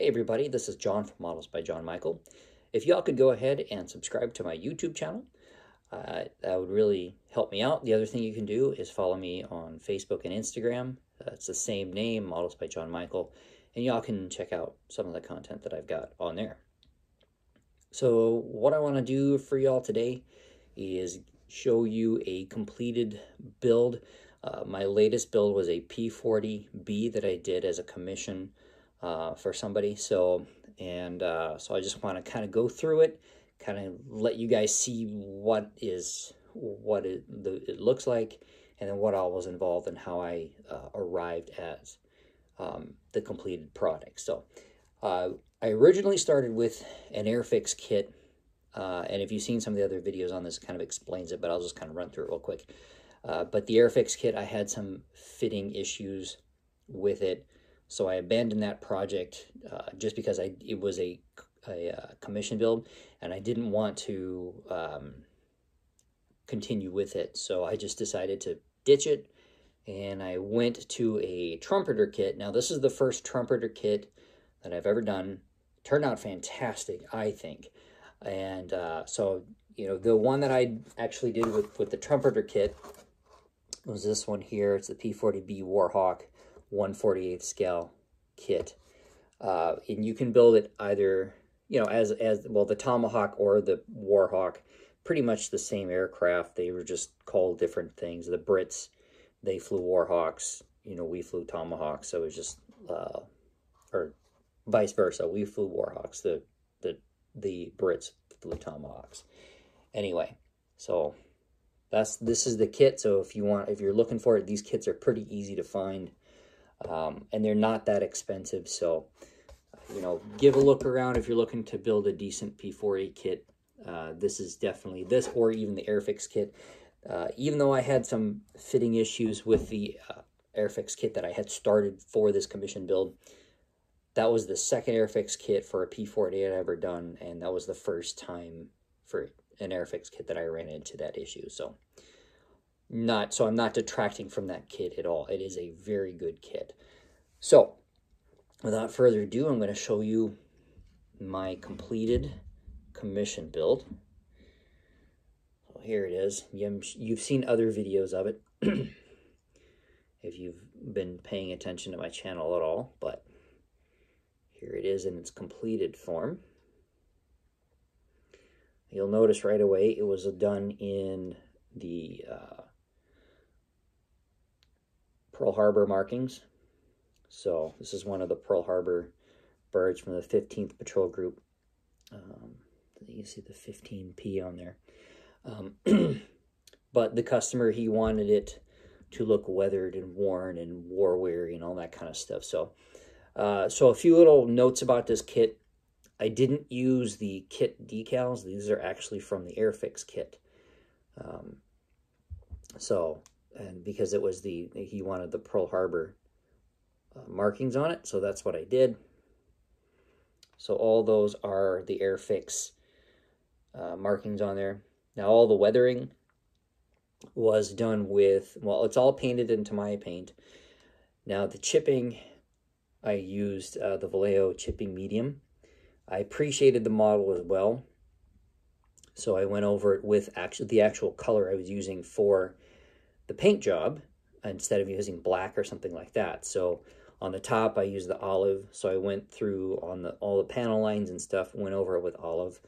Hey everybody, this is John from Models by John Michael. If y'all could go ahead and subscribe to my YouTube channel, that would really help me out. The other thing you can do is follow me on Facebook and Instagram. It's the same name, Models by John Michael, and y'all can check out some of the content that I've got on there. So what I want to do for y'all today is show you a completed build. My latest build was a P40B that I did as a commission for somebody. So I just want to kind of go through it, kind of let you guys see what it looks like, and then what all was involved and how I arrived at the completed product. So I originally started with an Airfix kit, and if you've seen some of the other videos on this, it kind of explains it, but I'll just kind of run through it real quick. But the Airfix kit, I had some fitting issues with it, so I abandoned that project just because it was a commission build, and I didn't want to continue with it. So I just decided to ditch it, and I went to a trumpeter kit. Now, this is the first trumpeter kit that I've ever done. Turned out fantastic, I think. And so, you know, the one that I actually did with the trumpeter kit was this one here. It's the P40B Warhawk 1/48 scale kit. And you can build it either, you know, as well, the Tomahawk or the Warhawk, pretty much the same aircraft. They were just called different things. The Brits, they flew Warhawks, you know, we flew Tomahawks. So it was just, or vice versa. We flew Warhawks. The Brits flew Tomahawks. Anyway, so this is the kit. So if you're looking for it, these kits are pretty easy to find, and they're not that expensive. So, you know, give a look around if you're looking to build a decent P40 kit. This is definitely this, or even the Airfix kit. Even though I had some fitting issues with the Airfix kit that I had started for this commission build, that was the second Airfix kit for a P40 I'd ever done, and that was the first time for an Airfix kit that I ran into that issue. So I'm not detracting from that kit at all. It is a very good kit. So without further ado, I'm going to show you my completed commission build. So here it is. You've seen other videos of it if you've been paying attention to my channel at all, but here it is in its completed form. You'll notice right away it was done in the Pearl Harbor markings. So this is one of the Pearl Harbor birds from the 15th Patrol Group. You see the 15P on there. But the customer, he wanted it to look weathered and worn and war-weary and all that kind of stuff. So a few little notes about this kit. I didn't use the kit decals. These are actually from the Airfix kit. And because it was he wanted the Pearl Harbor markings on it, so that's what I did. So all those are the Airfix markings on there. Now all the weathering was done with, well, it's all painted into my paint. Now the chipping, I used the Vallejo chipping medium. I appreciated the model as well, so I went over it with the actual color I was using for the paint job instead of using black or something like that. So on the top, I used the olive, so I went through on all the panel lines and stuff, went over it with olive.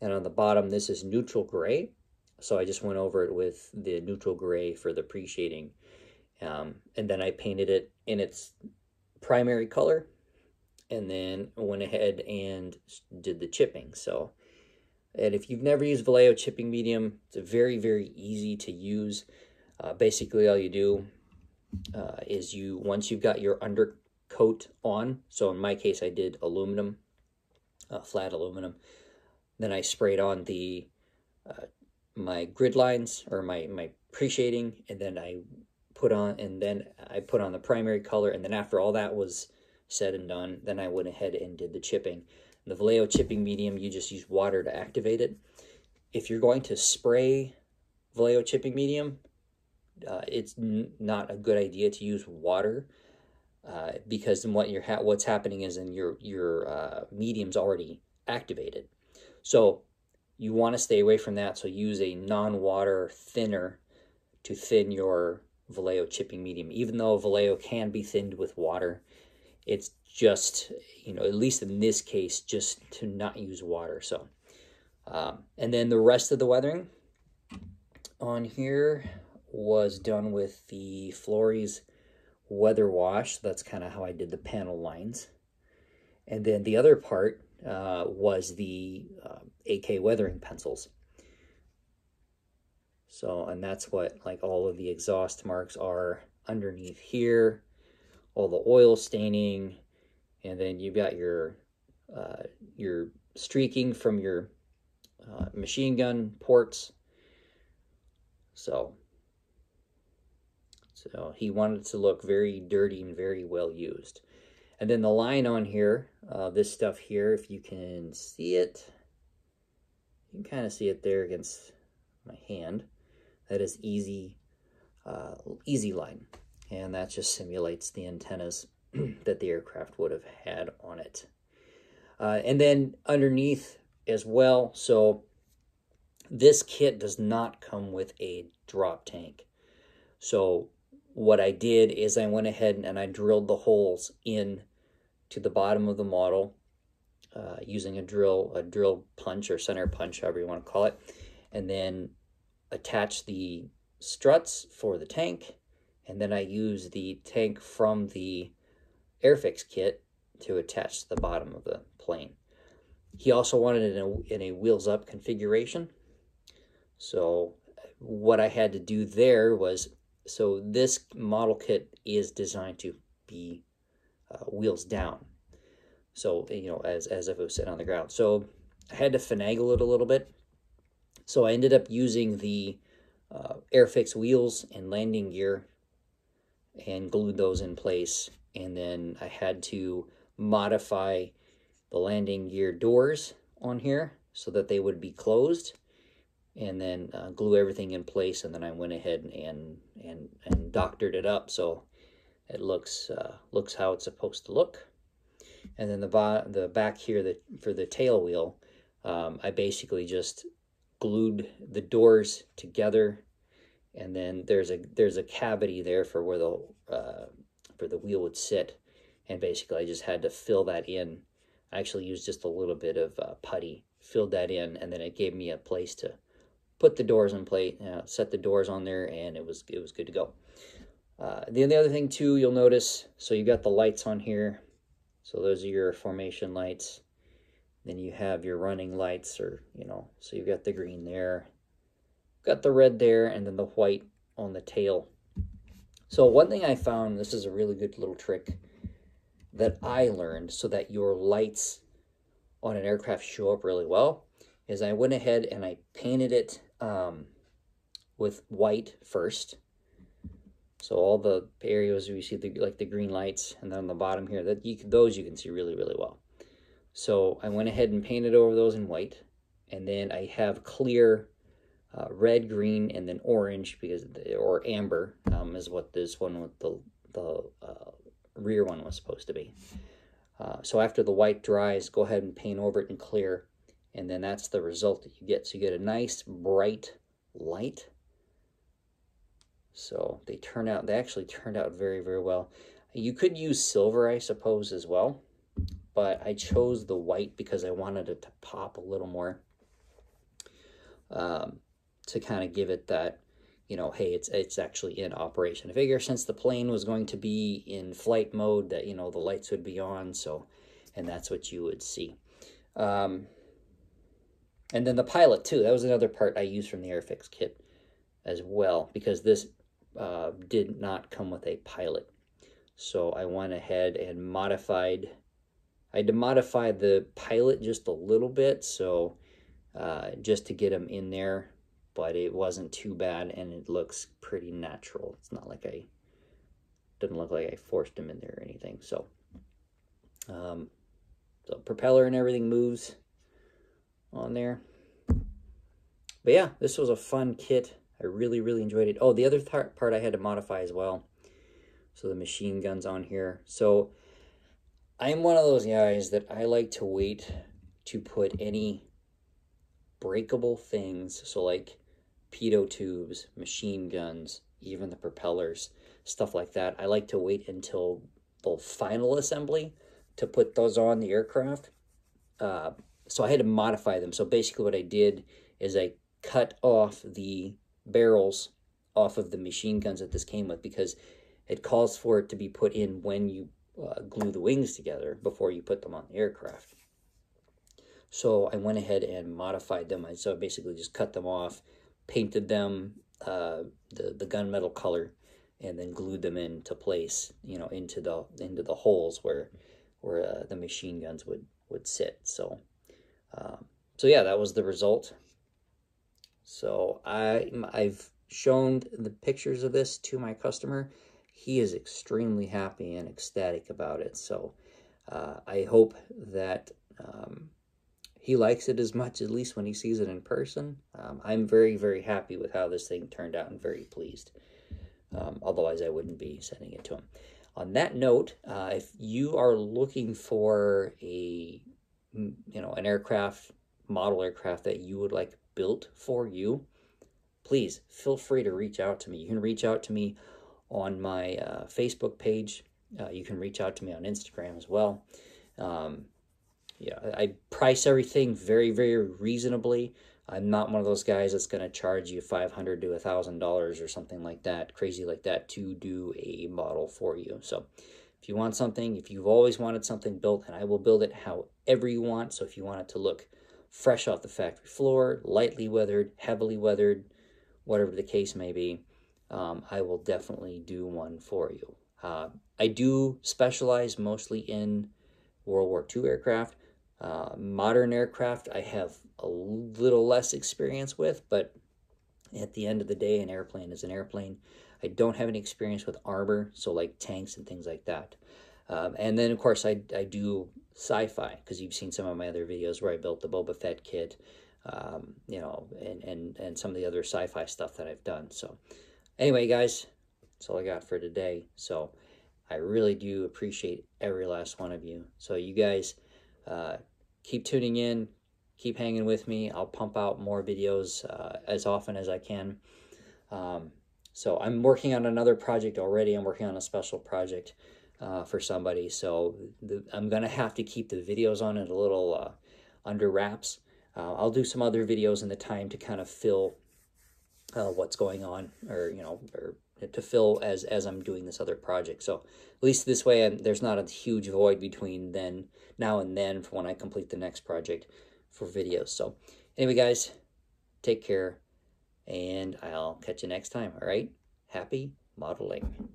And on the bottom, this is neutral gray, so I just went over it with the neutral gray for the pre-shading. And then I painted it in its primary color, and then went ahead and did the chipping. So, and if you've never used Vallejo chipping medium, it's a very, very easy to use. Basically, all you do is once you've got your undercoat on, so in my case, I did aluminum, flat aluminum, then I sprayed on my grid lines, or my pre-shading, and then I put on the primary color, and then after all that was said and done, then I went ahead and did the chipping. The Vallejo chipping medium, you just use water to activate it. If you're going to spray Vallejo chipping medium, it's not a good idea to use water because then what's happening is in your medium's already activated. So you want to stay away from that. So use a non-water thinner to thin your Vallejo chipping medium. Even though Vallejo can be thinned with water, it's just, at least in this case, just to not use water. So, and then the rest of the weathering on here was done with the Flories Weather Wash. That's kind of how I did the panel lines. And then the other part was the AK weathering pencils. So, and that's what like all of the exhaust marks are underneath here, all the oil staining, and then you've got your streaking from your machine gun ports. So he wanted it to look very dirty and very well used. And then the line on here, this stuff here, if you can see it, you can kind of see it there against my hand. That is easy line, and that just simulates the antennas that the aircraft would have had on it. And then underneath as well, so this kit does not come with a drop tank. So what I did is I went ahead and I drilled the holes in to the bottom of the model using a drill punch or center punch, however you want to call it, and then attach the struts for the tank, and then I use the tank from the Airfix kit to attach to the bottom of the plane. He also wanted it in a wheels up configuration. So what I had to do there was, so this model kit is designed to be wheels down. So, as if it was sitting on the ground. So I had to finagle it a little bit. So I ended up using the Airfix wheels and landing gear and glued those in place. And then I had to modify the landing gear doors on here so that they would be closed, and then glue everything in place. And then I went ahead and doctored it up so it looks how it's supposed to look. And then the back here for the tail wheel, I basically just glued the doors together, and then there's a cavity there for where the wheel would sit, and basically I just had to fill that in. I actually used just a little bit of putty, filled that in, and then it gave me a place to put the doors in place, set the doors on there, and it was good to go. The other thing too, you'll notice, so you got the lights on here, so those are your formation lights. Then you have your running lights, or, so you've got the green there, got the red there, and then the white on the tail. So one thing I found, this is a really good little trick that I learned so that your lights on an aircraft show up really well, is I went ahead and I painted it with white first. So all the areas where you see the green lights, and then on the bottom here, those you can see really, really well. So I went ahead and painted over those in white, and then I have clear red, green, and then orange, or amber is what this one with the rear one was supposed to be. So after the white dries, go ahead and paint over it in clear, and then that's the result that you get. So you get a nice bright light. So they actually turned out very, very well. You could use silver, I suppose, as well, but I chose the white because I wanted it to pop a little more, to kind of give it that, hey, it's actually in operation. I figure since the plane was going to be in flight mode, that, the lights would be on, and that's what you would see. And then the pilot too, that was another part I used from the Airfix kit as well, because this did not come with a pilot. So I went ahead and I had to modify the pilot just a little bit, so just to get him in there, but it wasn't too bad, and it looks pretty natural. It's not like didn't look like I forced him in there or anything. So the propeller and everything moves on there. But yeah, this was a fun kit. I really, really enjoyed it. Oh, the other part I had to modify as well. So the machine gun's on here. So I'm one of those guys that I like to wait to put any breakable things, so like pitot tubes, machine guns, even the propellers, stuff like that. I like to wait until the final assembly to put those on the aircraft. So I had to modify them. So basically what I did is I cut off the barrels off of the machine guns that this came with, because it calls for it to be put in when you glue the wings together before you put them on the aircraft. So I went ahead and modified them. So I basically just cut them off, painted them the gunmetal color, and then glued them into place, you know, into the holes where the machine guns would sit. So yeah, that was the result. So I've shown the pictures of this to my customer. He is extremely happy and ecstatic about it. So I hope that he likes it as much, at least when he sees it in person. I'm very, very happy with how this thing turned out and very pleased. Otherwise, I wouldn't be sending it to him. On that note, if you are looking for an aircraft, model aircraft that you would like built for you, please feel free to reach out to me. You can reach out to me on my Facebook page. You can reach out to me on Instagram as well. Yeah, I price everything very, very reasonably. I'm not one of those guys that's going to charge you $500 to $1,000 or something like that, crazy like that, to do a model for you. So if you want something, if you've always wanted something built, and I will build it however you want. So if you want it to look fresh off the factory floor, lightly weathered, heavily weathered, whatever the case may be, I will definitely do one for you. I do specialize mostly in World War II aircraft. Modern aircraft I have a little less experience with, but at the end of the day, an airplane is an airplane. I don't have any experience with armor, so like tanks and things like that. And then, of course, I do sci-fi, because you've seen some of my other videos where I built the Boba Fett kit, you know, and some of the other sci-fi stuff that I've done. So anyway, guys, that's all I got for today. So I really do appreciate every last one of you. So you guys keep tuning in, keep hanging with me. I'll pump out more videos as often as I can. So I'm working on another project already. I'm working on a special project for somebody. So I'm going to have to keep the videos on it a little under wraps. I'll do some other videos in the time to kind of fill what's going on, or, you know, or to fill as I'm doing this other project. So at least this way there's not a huge void between now and then for when I complete the next project for videos. So anyway, guys, take care, and I'll catch you next time. All right, happy modeling.